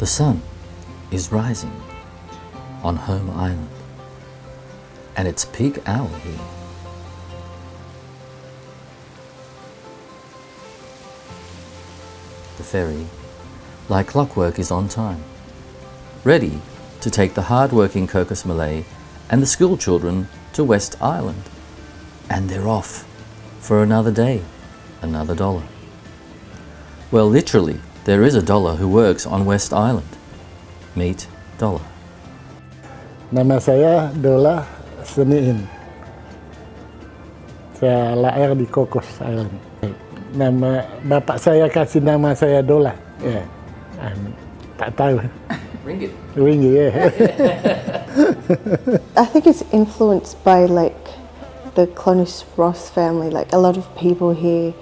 The sun is rising on Home Island, and it's peak hour here. The ferry, like clockwork, is on time, ready to take the hard-working Cocos Malay and the school children to West Island. And they're off for another day, another $1. Well, literally, there is a dollar who works on West Island. Meet Dollar. Nama saya Dola Seniin. Saya lahir di Cocos Island. Nama bapak saya kasih nama saya Dola. Ya, tak tahu. Ringgit. Ringgit, yeah. I think it's influenced by like the Clunies-Ross family. Like a lot of people here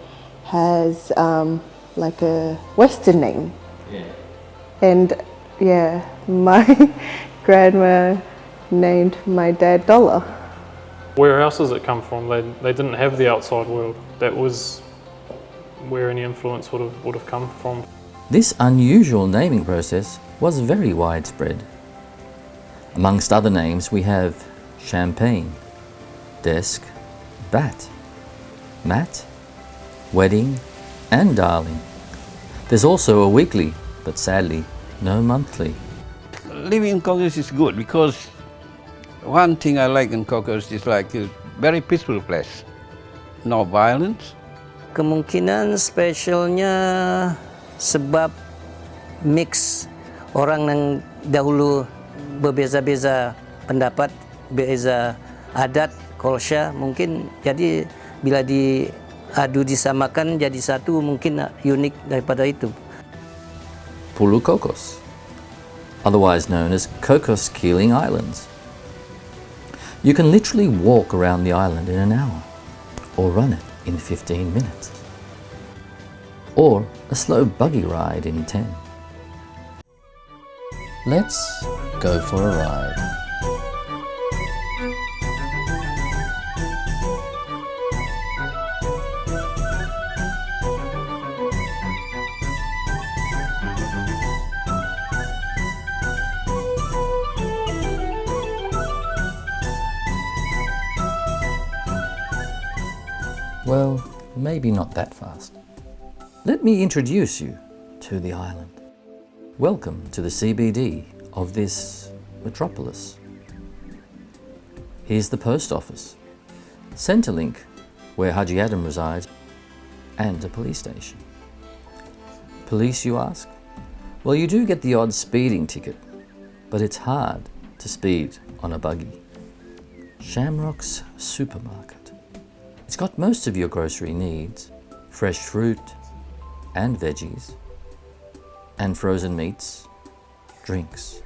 has like a Western name. Yeah. And yeah, my grandma named my dad Dollar. Where else does it come from? They didn't have the outside world. That was where any influence would have come from. This unusual naming process was very widespread. Amongst other names we have champagne, desk, bat, mat, wedding and darling. There's also a weekly, but sadly no monthly. Living in Cocos is good because one thing I like in Cocos is like a very peaceful place. No violence. Kemungkinan spesialnya sebab mix orang yang dahulu berbeza-beza pendapat, beza adat, culture, mungkin jadi bila diadu disamakan jadi satu, mungkin unik daripada itu. Pulau Cocos, otherwise known as Cocos Keeling Islands. You can literally walk around the island in an hour, or run it in 15 minutes, or a slow buggy ride in 10. Let's go for a ride. Well, maybe not that fast. Let me introduce you to the island. Welcome to the CBD of this metropolis. Here's the post office, Centrelink, where Haji Adam resides, and a police station. Police, you ask? Well, you do get the odd speeding ticket, but it's hard to speed on a buggy. Shamrock's supermarket. It's got most of your grocery needs, fresh fruit and veggies, and frozen meats, drinks,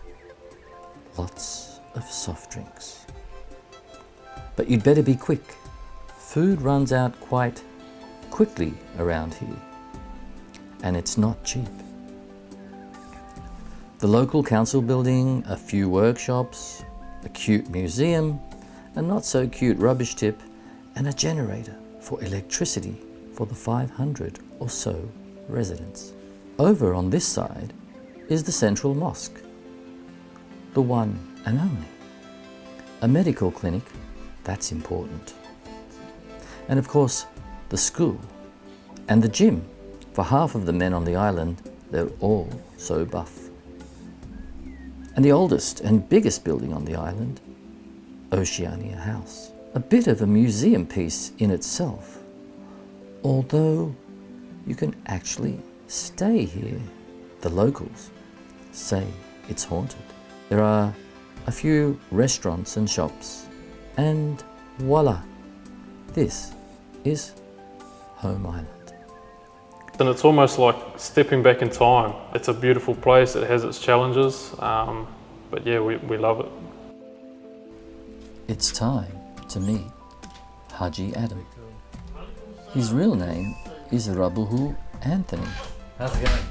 lots of soft drinks. But you'd better be quick. Food runs out quite quickly around here, and it's not cheap. The local council building, a few workshops, a cute museum, a not so cute rubbish tip, and a generator for electricity for the 500 or so residents. Over on this side is the central mosque, the one and only. A medical clinic, that's important. And of course, the school and the gym. For half of the men on the island, they're all so buff. And the oldest and biggest building on the island, Oceania House. A bit of a museum piece in itself, although you can actually stay here. The locals say it's haunted. There are a few restaurants and shops, and voila, this is Home Island. And it's almost like stepping back in time. It's a beautiful place, it has its challenges, but yeah, we love it. It's time to meet Haji Adam. His real name is Rabuhu Anthony. How's it going?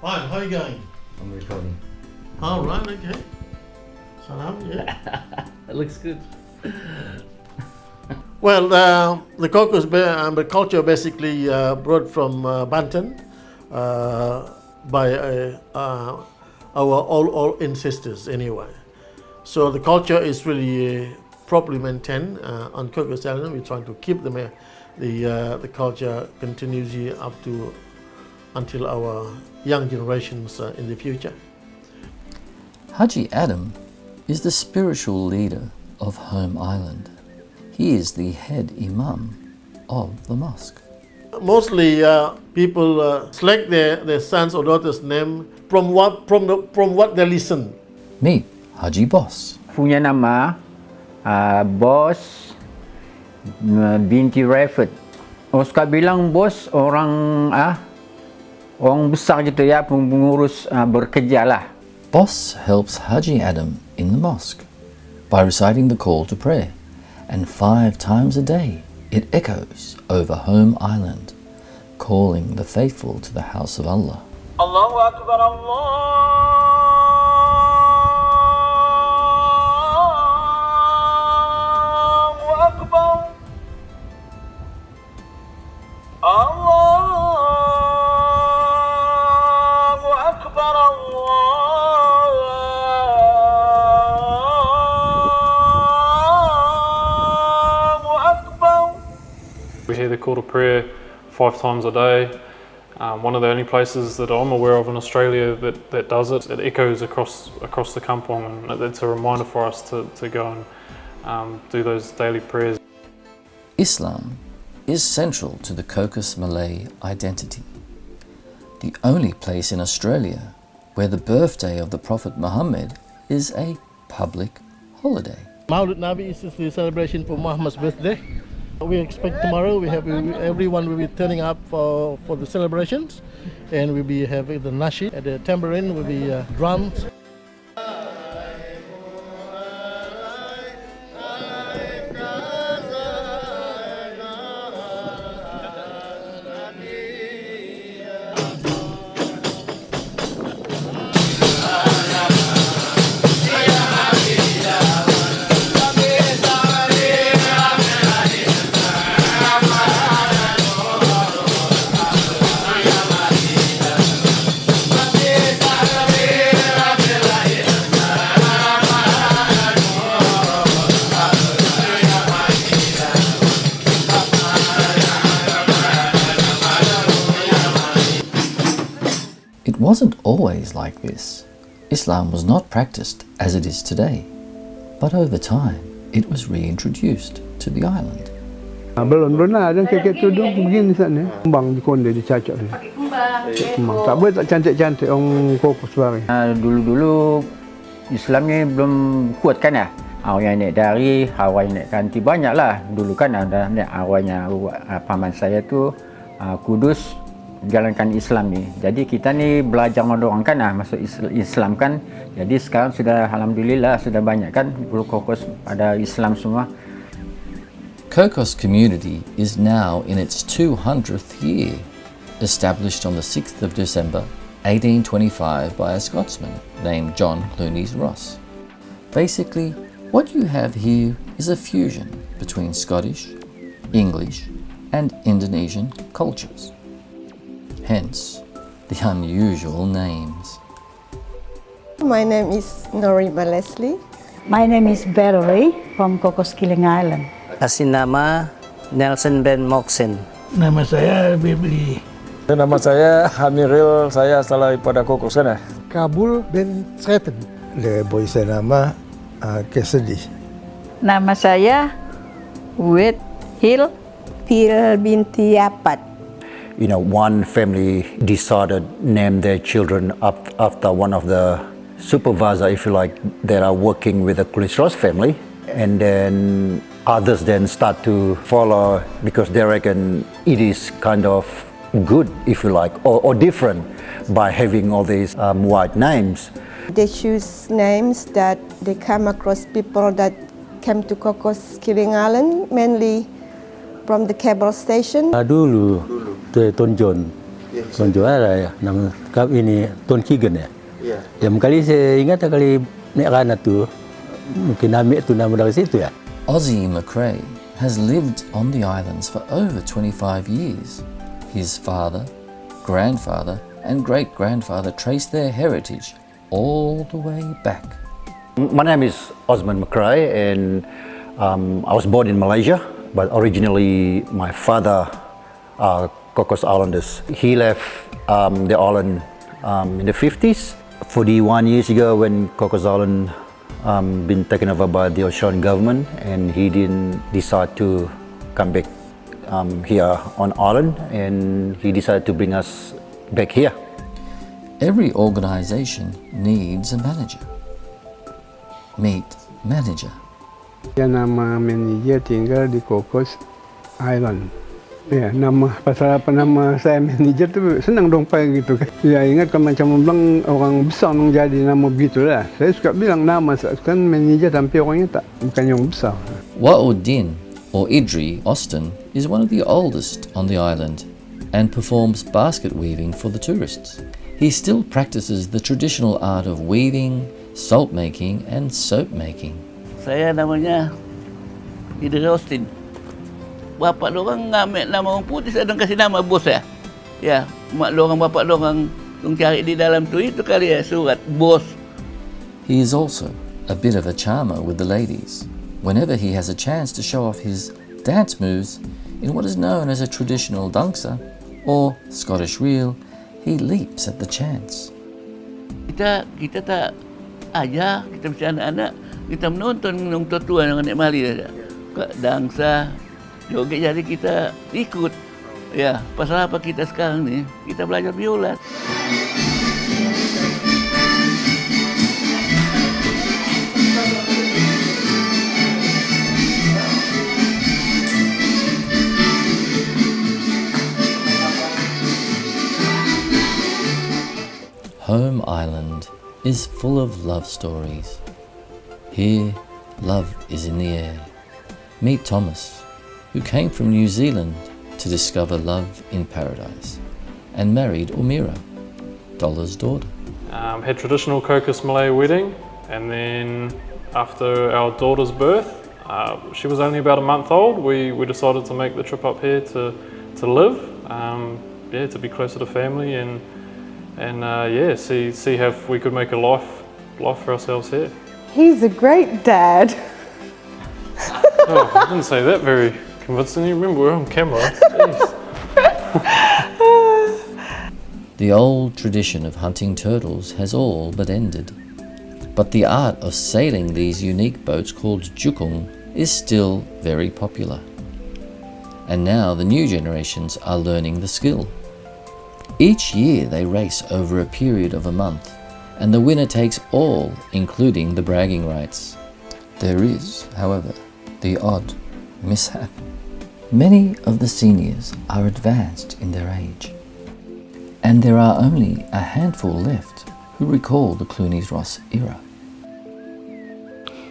Fine, how are you going? I'm recording. Oh, right, okay. So, yeah. It looks good. Well, the Cocos culture basically brought from Banten. by our all ancestors anyway. So the culture is really properly maintained on Cocos Island. We're trying to keep the culture continuously up to until our young generations in the future. Haji Adam is the spiritual leader of Home Island. He is the head imam of the mosque. Mostly people select their sons or daughters' name from what they listen. Meet Haji Boss. Punya nama Bos binti Raifat. Suka bilang bos orang besar gitu ya, pengurus bekerja lah. Boss helps Haji Adam in the mosque by reciting the call to prayer, and 5 times a day it echoes over Home Island, calling the faithful to the house of Allah. Allahu Akbar, Allahu Akbar, Allahu Akbar, Allahu Akbar. We hear the call to prayer 5 times a day. One of the only places that I'm aware of in Australia that does it. It echoes across the kampong, and it's a reminder for us to go and do those daily prayers. Islam is central to the Cocos Malay identity. The only place in Australia where the birthday of the Prophet Muhammad is a public holiday. Maulid Nabi is the celebration for Muhammad's birthday. We expect tomorrow everyone will be turning up for the celebrations, and we'll be having the nashi, and the tambourine will be drums. It wasn't always like this. Islam was not practiced as it is today, but over time it was reintroduced to the island. Belum pernah ada keket tudung begini sana. Kembang di konde dicacak ni. Kembang. Tak boleh tak cantik-cantik orang Cocos bari. Dulu-dulu Islamnya belum kuat kan ya. Orang yang naik dari, awal yang naik kanti banyak lah. Dulu kan ada awalnya paman saya tu Kudus jalankan Islam ni. Jadi kita ni belajar orang kan masuk Islam kan. Jadi sekarang sudah alhamdulillah sudah banyak kan Cocos ada Islam semua. Cocos community is now in its 200th year, established on the 6th of December 1825 by a Scotsman named John Clunies-Ross. Basically, what you have here is a fusion between Scottish, English and Indonesian cultures. Hence, the unusual names. My name is Norima Leslie. My name is Valerie from Cocos Islands. Kasih nama Nelson Ben Moxen. Nama saya Bibli. Nama saya Hamiril, saya asal daripada Cocos sana. Kabul bin Srepen. Boy saya nama Cassidy. Nama saya Wade Hill binti Apat. You know, one family decided name their children after one of the supervisor, if you like, that are working with the Clunies-Ross family, and then others then start to follow because they reckon it is kind of good, if you like, or different by having all these white names. They choose names that they come across people that came to Cocos Islands, mainly from the cable station. Dulu Tuan John, Tuan John ada ya, nama ini Tuan Keegan ya. Yang kali saya ingat kali naik kana tu, mungkin ambil tu nama dari situ ya. Ozzie McRae has lived on the islands for over 25 years. His father, grandfather and great-grandfather traced their heritage all the way back. My name is Osman McRae, and I was born in Malaysia, but originally my father, Cocos Islanders. He left the island in the 50s. 41 years ago when Cocos Island been taken over by the Australian government, and he didn't decide to come back here on island, and he decided to bring us back here. Every organisation needs a manager. Meet manager. Ya, nama manager tinggal di Cocos Island. Ya, pasal apa nama saya manager tu senang dong pakai gitu kan. Ya, ingat kan macam bilang orang besar nong jadi nama begitu lah. Saya suka bilang nama kan manager tapi orangnya tak, bukan yang besar. Wa'uddin, or Idri Austin, is one of the oldest on the island and performs basket weaving for the tourists. He still practices the traditional art of weaving, salt making and soap making. Saya namanya Idri Austin. Bapak dorang ngambil nama orang putih, saya dong kasih nama bos ya. Ya, mak dorang, bapak dorang dong cari di dalam tu itu kali ya surat bos. He is also a bit of a charmer with the ladies. Whenever he has a chance to show off his dance moves in what is known as a traditional danksa or Scottish reel, he leaps at the chance. Kita tak aja, kita mesti anak-anak, kita menonton yang tua-tua yang anak mali saja. Dangsa, joget, jadi kita ikut. Ya, pasal apa kita sekarang ni, kita belajar biola. Home Island is full of love stories. Here, love is in the air. Meet Thomas, who came from New Zealand to discover love in paradise and married Umira, Dolla's daughter. Had traditional Cocos Malay wedding, and then after our daughter's birth, she was only about a month old, we decided to make the trip up here to live, to be closer to family and see how we could make a life for ourselves here. He's a great dad. Oh, I didn't say that very convincingly. Remember, we're on camera. The old tradition of hunting turtles has all but ended. But the art of sailing these unique boats called jukung is still very popular. And now the new generations are learning the skill. Each year they race over a period of a month, and the winner takes all, including the bragging rights. There is, however, the odd mishap. Many of the seniors are advanced in their age, and there are only a handful left who recall the Clunies-Ross era.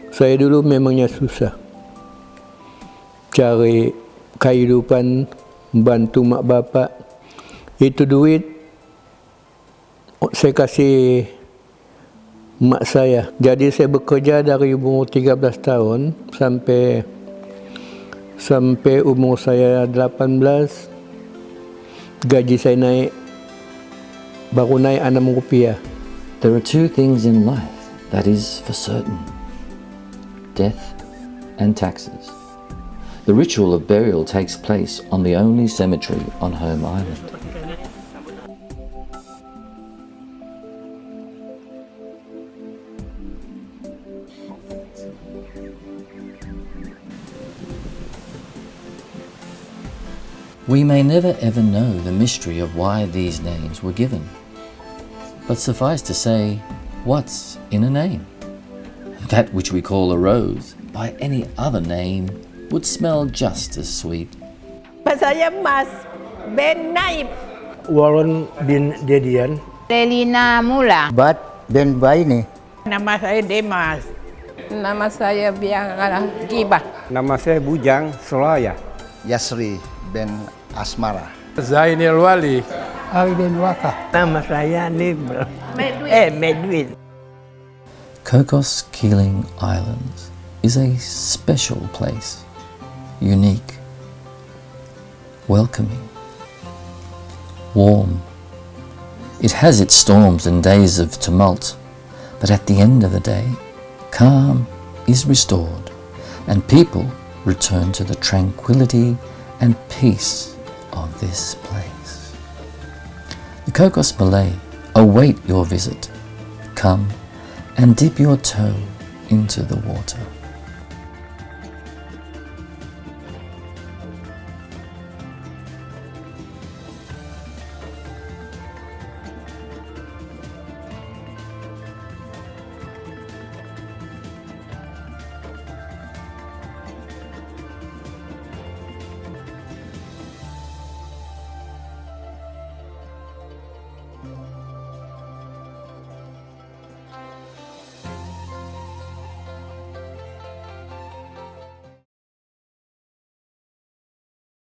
Saya dulu memangnya susah cari kehidupan, bantu mak bapak. Itu duit saya kasih mak saya. Jadi saya bekerja dari umur 13 tahun sampai umur saya 18. Gaji saya naik, baru naik RM6. There are two things in life that is for certain: death and taxes. The ritual of burial takes place on the only cemetery on Home Island. We may never ever know the mystery of why these names were given. But suffice to say, what's in a name? That which we call a rose, by any other name, would smell just as sweet. Saya Mas bin Naib. Warren bin Dedian. Delina Mula. Bat bin Baini. Nama saya Demas. Nama saya Bianca Gibah. Nama saya Bujang Solaya. Yasri bin Asmara. Zainil Wali. Ali bin Waka. Nama saya Nibel. Medwin. Cocos Islands is a special place, unique, welcoming, warm, It has its storms and days of tumult, but at the end of the day, calm is restored and people return to the tranquility and peace of this place. The Cocos Malay await your visit. Come and dip your toe into the water.